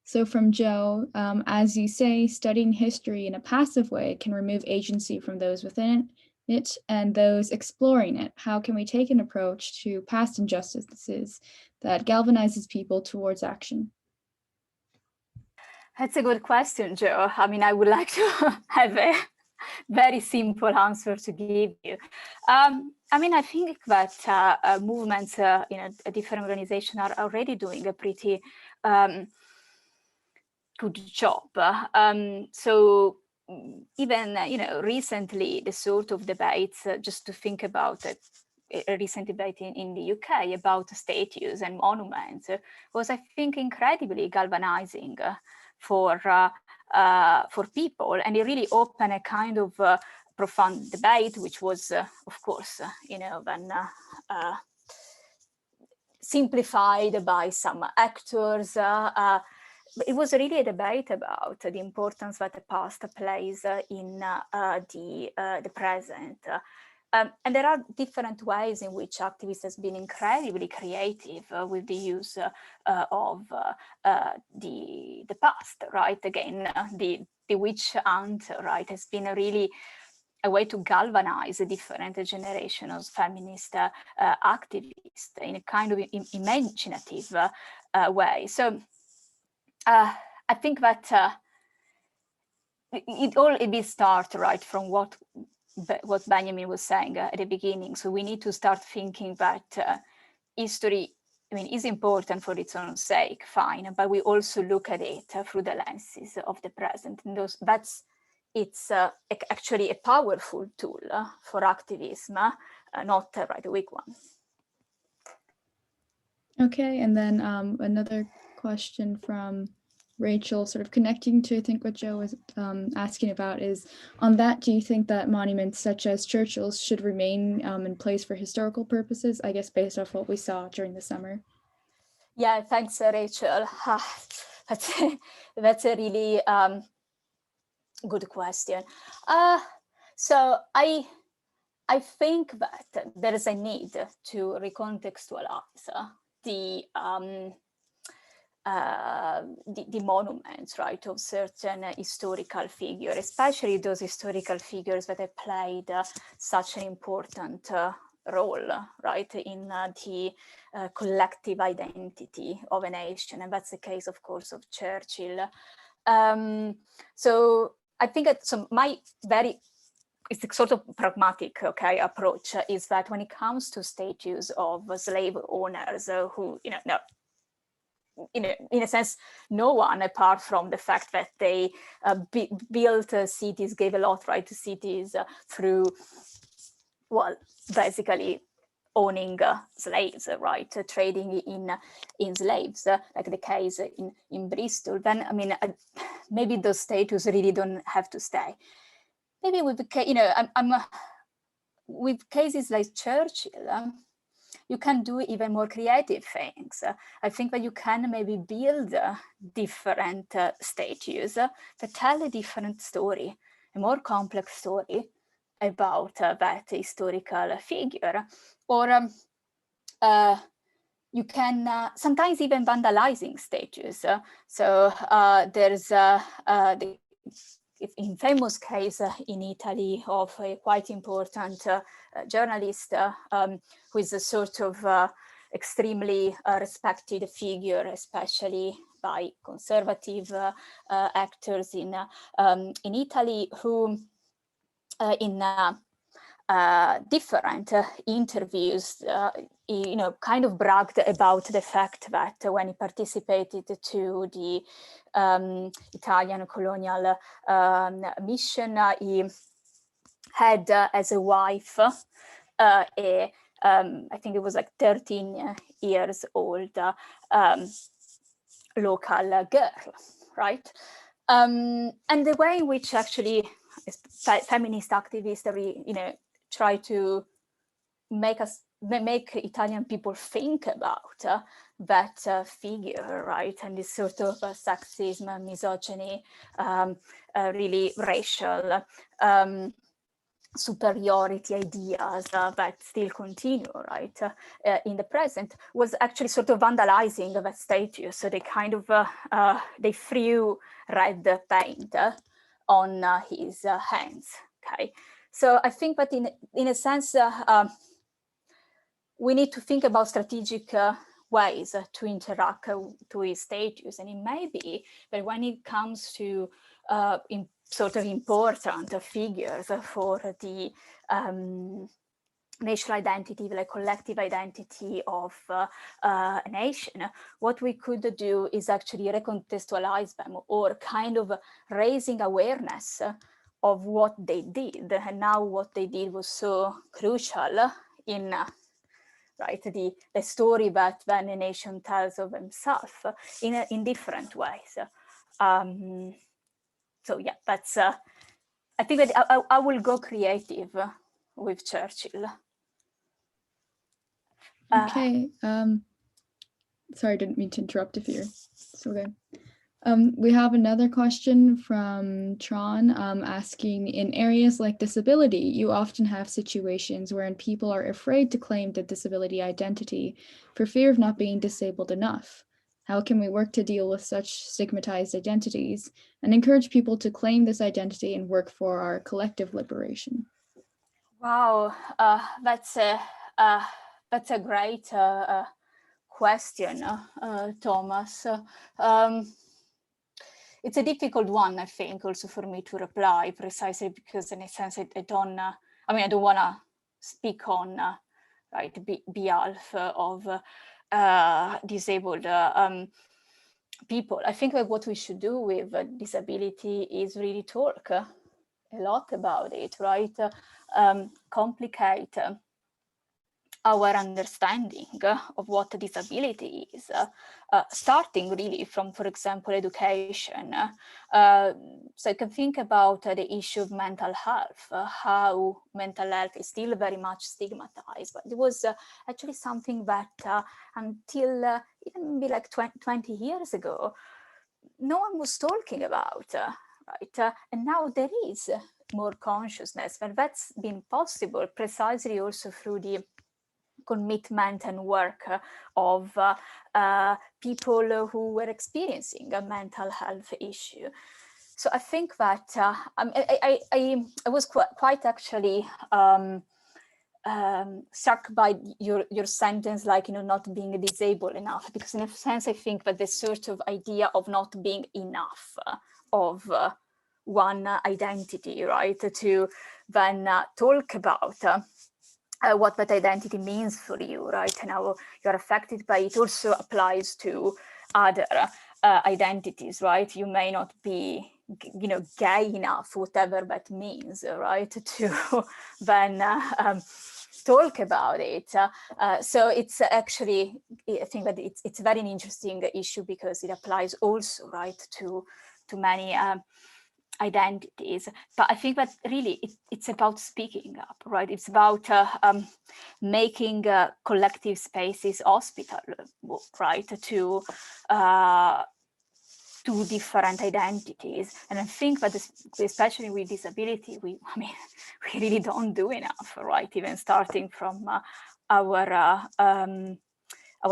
So from Joe, as you say, studying history in a passive way can remove agency from those within it and those exploring it. How can we take an approach to past injustices that galvanizes people towards action? That's a good question, Joe. I mean, I would like to have a very simple answer to give you. I mean, I think that movements in a different organization are already doing a pretty good job. So even, recently, the sort of debates, just to think about a recent debate in the UK about statues and monuments was, I think, incredibly galvanizing for people, and it really opened a kind of profound debate, which was, of course, then simplified by some actors. It was really a debate about the importance that the past plays in the present. And there are different ways in which activists has been incredibly creative with the use of the past, right? Again, the witch hunt, right, has been really a way to galvanize a different generation of feminist activists in a kind of imaginative way. So I think that it starts right from what Benjamin was saying at the beginning. So we need to start thinking that history, I mean, is important for its own sake, fine, but we also look at it through the lenses of the present. And it's actually a powerful tool for activism, not a weak one. Okay, and then another question from Rachel, sort of connecting to, I think, what Joe was asking about is, on that, do you think that monuments such as Churchill's should remain in place for historical purposes, I guess, based off what we saw during the summer? Yeah, thanks, Rachel. That's a really good question. So I think that there is a need to recontextualize the monuments, right, of certain historical figures, especially those historical figures that have played such an important role, right, in the collective identity of a nation. And that's the case, of course, of Churchill. So I think that it's a sort of pragmatic, approach is that when it comes to statues of slave owners who, in a sense, no one, apart from the fact that they built cities, gave a lot, right, to cities through, well, basically owning slaves, right, trading in slaves, like the case in Bristol. Then, I mean, maybe those statues really don't have to stay. Maybe with with cases like Churchill, you can do even more creative things. I think that you can maybe build different statues that tell a different story, a more complex story about that historical figure. Or you can sometimes even vandalizing statues. So there's the infamous case in Italy of a quite important journalist who is a sort of extremely respected figure, especially by conservative actors in Italy, who in different interviews, kind of bragged about the fact that when he participated to the Italian colonial mission, he had as a wife I think it was like 13 years old local girl, right? And the way in which actually feminist activists, try to make Italian people think about that figure, right? And this sort of sexism, misogyny, really racial superiority ideas that still continue, right, in the present, was actually sort of vandalizing that statue. So they kind of, they threw red paint on his hands, okay? So I think that in a sense, we need to think about strategic ways to interact to his statues. And it may be that when it comes to sort of important figures for the national identity, like collective identity of a nation, what we could do is actually recontextualize them, or kind of raising awareness of what they did, and now what they did was so crucial in right, the story that then a nation tells of himself in different ways. So yeah, that's, I think that I will go creative with Churchill. Okay, sorry, I didn't mean to interrupt if you're still good. We have another question from Tron asking, in areas like disability, you often have situations wherein people are afraid to claim the disability identity for fear of not being disabled enough. How can we work to deal with such stigmatized identities and encourage people to claim this identity and work for our collective liberation? Wow, that's a great question, Thomas. It's a difficult one, I think, also for me to reply, precisely because in a sense I don't want to speak on right behalf of disabled people. I think that what we should do with disability is really talk a lot about it, right? Complicate our understanding of what disability is, starting really from, for example, education. So you can think about the issue of mental health, how mental health is still very much stigmatized, but it was actually something that until even maybe like 20 years ago, no one was talking about, right? And now there is more consciousness, and that's been possible precisely also through the commitment and work of people who were experiencing a mental health issue. So I think that I was quite actually struck by your sentence, like, not being disabled enough, because in a sense I think that the sort of idea of not being enough of one identity, right, to then talk about what that identity means for you, right, and how you're affected by it, also applies to other identities, right? You may not be, gay enough, whatever that means, right, to then talk about it. So it's actually, I think that it's very interesting issue because it applies also, right, to many identities. But I think that really it's about speaking up, right? It's about making collective spaces hospitable, right, to different identities. And I think that especially with disability, we really don't do enough, right? Even starting from our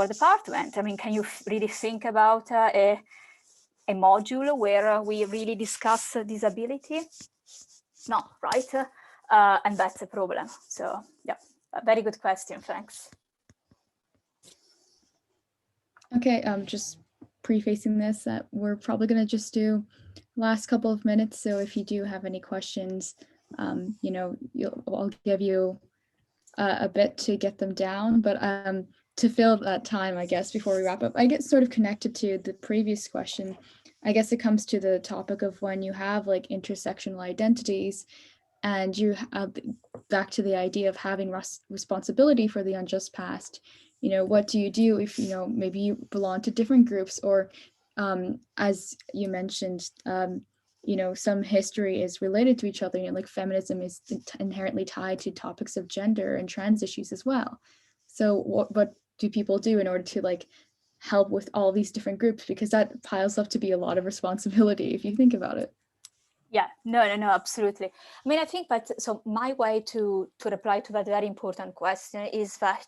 department. I mean, can you really think about a module where we really discuss disability? No, right? And that's a problem. So yeah, a very good question, thanks. Okay, just prefacing this, that we're probably going to just do last couple of minutes. So if you do have any questions, I'll give you a bit to get them down, but to fill that time, I guess, before we wrap up, I get sort of connected to the previous question. I guess it comes to the topic of when you have like intersectional identities and you have back to the idea of having responsibility for the unjust past. What do you do if, maybe you belong to different groups, or as you mentioned, some history is related to each other, like feminism is inherently tied to topics of gender and trans issues as well. So what do people do in order to like help with all these different groups? Because that piles up to be a lot of responsibility if you think about it. Yeah, no, absolutely. I mean, I think that, so my way to reply to that very important question is that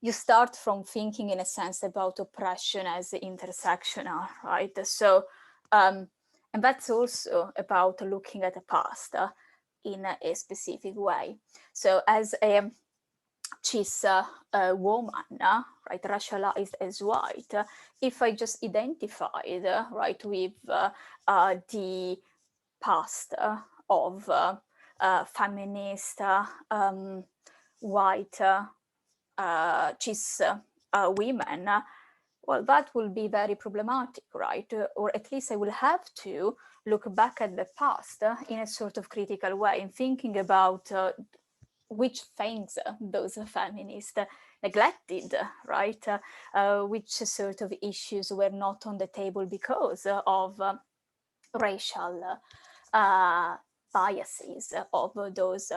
you start from thinking in a sense about oppression as intersectional, right? So, and that's also about looking at the past in a specific way. So as a cis woman, right, racialized as white, if I just identified, right, with the past of feminist white cis women, well, that will be very problematic, right? Or at least I will have to look back at the past in a sort of critical way and thinking about which things those feminists neglected, right? Which sort of issues were not on the table because of racial biases of those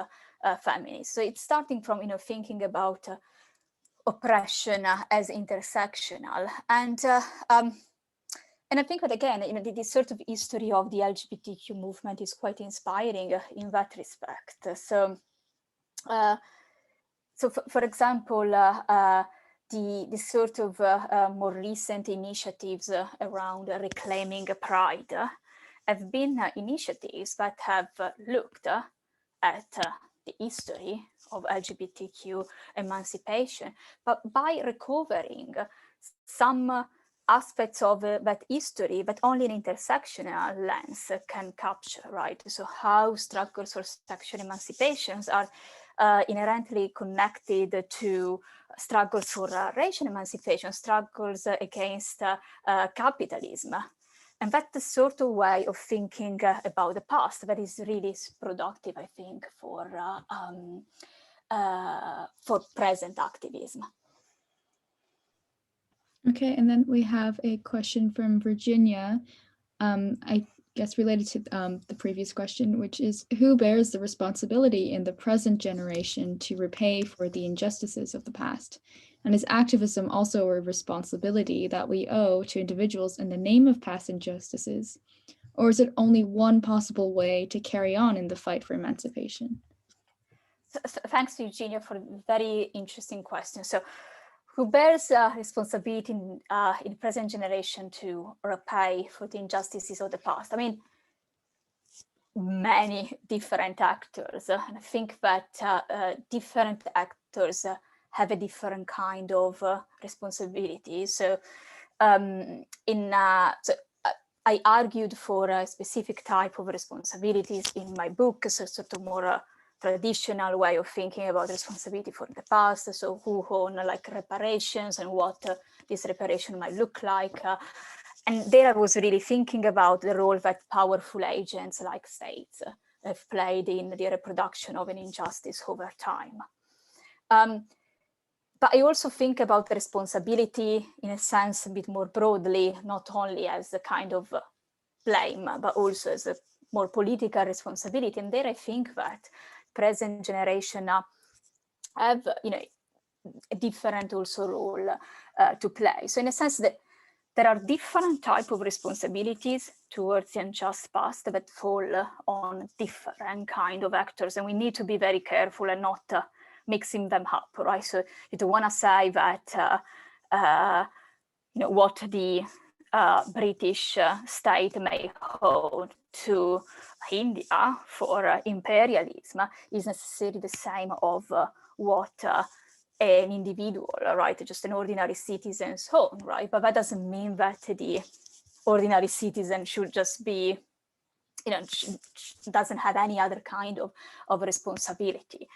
feminists. So it's starting from, thinking about oppression as intersectional. And I think that, again, this sort of history of the LGBTQ movement is quite inspiring in that respect. So, for example, the sort of more recent initiatives around reclaiming pride have been initiatives that have looked at the history of LGBTQ emancipation, but by recovering some aspects of that history that only an intersectional lens can capture, right? So how struggles for sexual emancipations are inherently connected to struggles for racial emancipation, struggles against capitalism. And that's the sort of way of thinking about the past that is really productive, I think, for present activism. Okay, and then we have a question from Virginia, I guess related to the previous question, which is, who bears the responsibility in the present generation to repay for the injustices of the past? And is activism also a responsibility that we owe to individuals in the name of past injustices? Or is it only one possible way to carry on in the fight for emancipation? Thanks, Eugenia, for a very interesting question. So, who bears responsibility in the present generation to repay for the injustices of the past? I mean, many different actors. And I think that different actors have a different kind of responsibility. So, I argued for a specific type of responsibilities in my book, so sort of more traditional way of thinking about responsibility for the past. So who own like reparations and what this reparation might look like. And there I was really thinking about the role that powerful agents like states have played in the reproduction of an injustice over time. But I also think about the responsibility in a sense a bit more broadly, not only as a kind of blame, but also as a more political responsibility. And there I think that present generation have, a different also role to play. So in a sense that there are different type of responsibilities towards the unjust past that fall on different kind of actors, and we need to be very careful and not mixing them up, right? So you don't want to say that what the British state may hold to India for imperialism is necessarily the same of what an individual, right, just an ordinary citizen's home, right? But that doesn't mean that the ordinary citizen should just be, doesn't have any other kind of responsibility.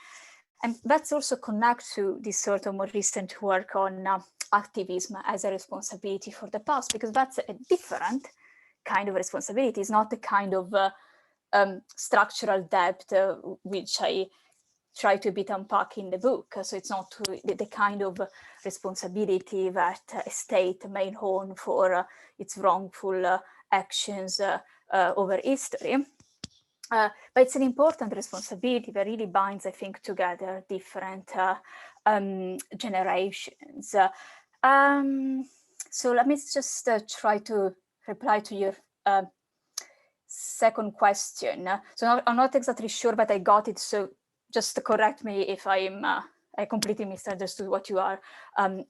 And that's also connected to this sort of more recent work on activism as a responsibility for the past, because that's a different kind of responsibility. It's not the kind of structural debt which I try to a bit unpack in the book. So it's not the kind of responsibility that a state may own for its wrongful actions over history. But it's an important responsibility that really binds, I think, together different generations. So let me just try to reply to your second question. So I'm not exactly sure, but I got it. So just correct me if I completely misunderstood what you are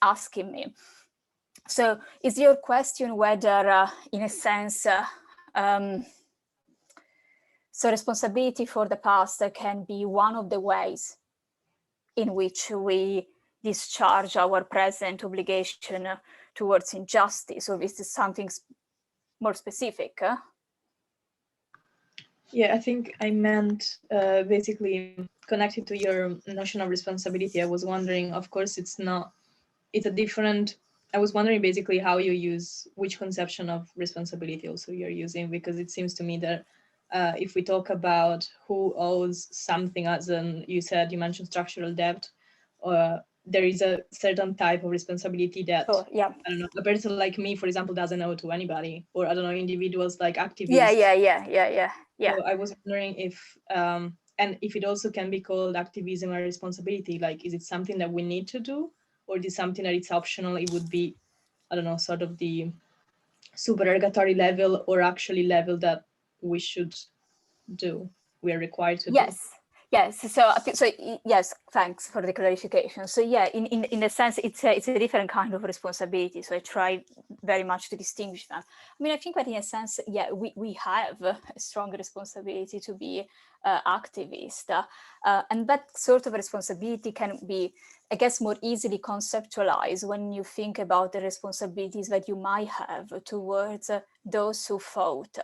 asking me. So is your question whether, in a sense, so responsibility for the past can be one of the ways in which we discharge our present obligation towards injustice, or is this something more specific? Yeah, I think I meant basically connected to your notion of responsibility. I was wondering, of course, it's a different, I was wondering basically how you use, which conception of responsibility also you're using, because it seems to me that if we talk about who owes something, as you mentioned structural debt, there is a certain type of responsibility that, yeah. I don't know, a person like me, for example, doesn't owe to anybody, or I don't know, individuals like activists. Yeah. So I was wondering if, and if it also can be called activism or responsibility, like, is it something that we need to do, or is it something that it's optional? It would be, I don't know, sort of the supererogatory level or actually level that we should do, we are required to do. Yes. So yes, thanks for the clarification. So yeah, in a sense, it's a different kind of responsibility. So I try very much to distinguish them. I mean, I think that in a sense, yeah, we have a strong responsibility to be activist, and that sort of responsibility can be, I guess, more easily conceptualized when you think about the responsibilities that you might have towards those who fought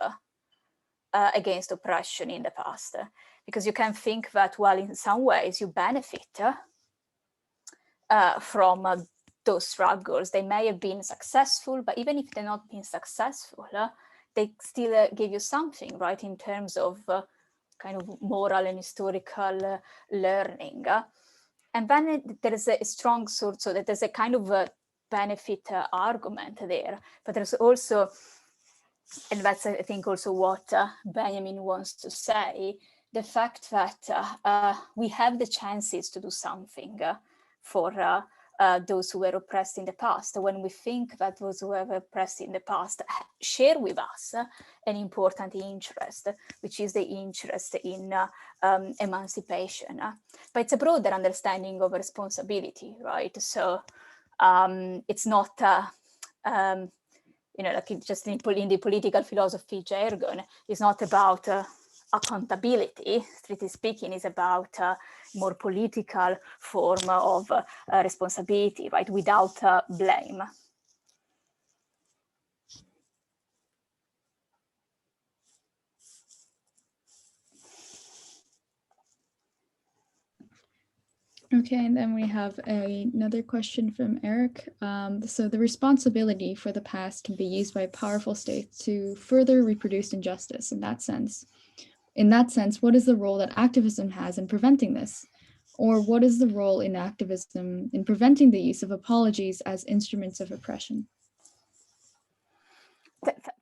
against oppression in the past, because you can think that, well, in some ways you benefit from those struggles. They may have been successful, but even if they're not been successful, they still give you something, right, in terms of kind of moral and historical learning. And then there is a strong sort, so that there's a kind of a benefit argument there, but there's also, and that's, I think, also what Benjamin wants to say, the fact that we have the chances to do something for those who were oppressed in the past. When we think that those who were oppressed in the past share with us an important interest, which is the interest in emancipation. But it's a broader understanding of responsibility, right? So it's not like just in the political philosophy jargon, it's not about accountability, strictly speaking, is about more political form of responsibility, right, without blame. Okay, and then we have another question from Eric. So the responsibility for the past can be used by powerful states to further reproduce injustice in that sense. In that sense, what is the role that activism has in preventing this? Or what is the role in activism in preventing the use of apologies as instruments of oppression?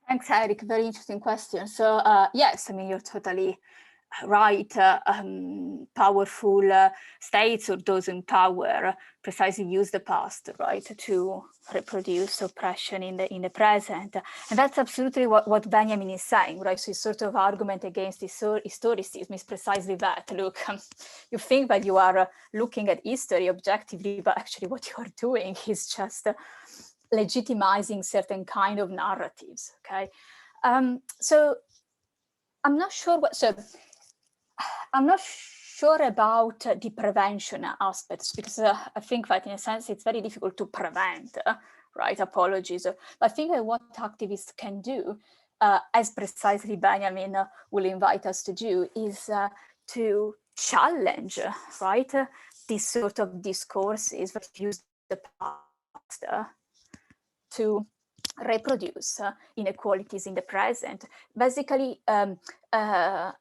Thanks, Eric. Very interesting question. So yes, I mean, you're totally right. Powerful states or those in power precisely use the past, right, to reproduce oppression in the present. And that's absolutely what Benjamin is saying, right? So his sort of argument against historicism is precisely that. Look, you think that you are looking at history objectively, but actually what you are doing is just legitimizing certain kind of narratives, okay? So I'm not sure I'm not sure about the prevention aspects, because I think that in a sense it's very difficult to prevent, right, apologies. But I think that what activists can do, as precisely Benjamin will invite us to do, is to challenge, right, these sort of discourses that use the past to reproduce inequalities in the present, basically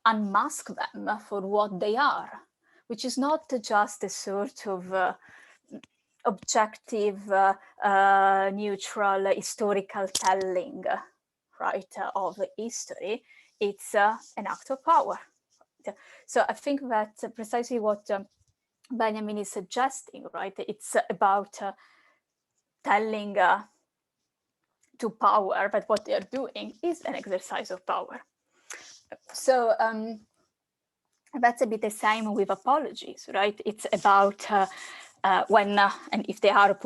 unmask them for what they are, which is not just a sort of objective, neutral historical telling, right, of history. It's an act of power. So I think that's precisely what Benjamin is suggesting, right? It's about telling to power that what they're doing is an exercise of power. So that's a bit the same with apologies, right? It's about when and if they are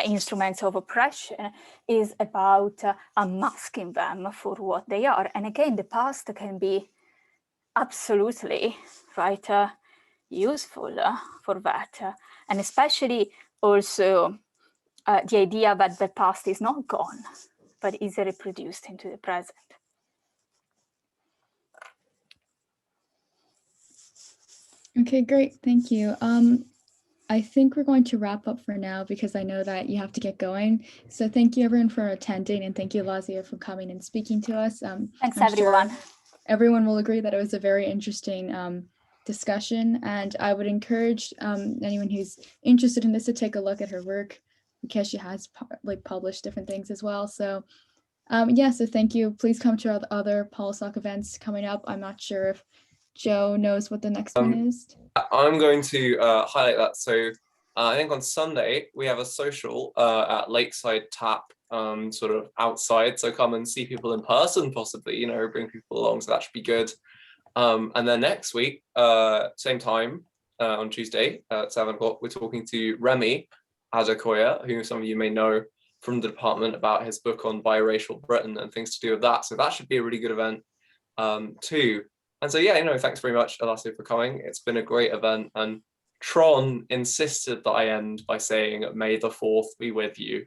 instruments of oppression, is about unmasking them for what they are. And again, the past can be absolutely, right, useful for that. And especially also the idea that the past is not gone, but is reproduced into the present. Okay, great. Thank you. I think we're going to wrap up for now because I know that you have to get going. So thank you everyone for attending, and thank you, Alasia, for coming and speaking to us. Thanks, I'm everyone. Sure everyone will agree that it was a very interesting discussion, and I would encourage anyone who's interested in this to take a look at her work, because she has published different things as well. So yeah, so thank you. Please come to our other PolSoc events coming up. I'm not sure if Joe knows what the next one is. I'm going to highlight that. So I think on Sunday we have a social at Lakeside Tap, sort of outside. So come and see people in person, possibly, you know, bring people along. So that should be good. And then next week, same time on Tuesday at 7 o'clock, we're talking to Remy Adekoya, who some of you may know from the department, about his book on biracial Britain and things to do with that. So that should be a really good event too. And so, yeah, you know, thanks very much, Alasia, for coming. It's been a great event. And Tron insisted that I end by saying, "May the 4th be with you."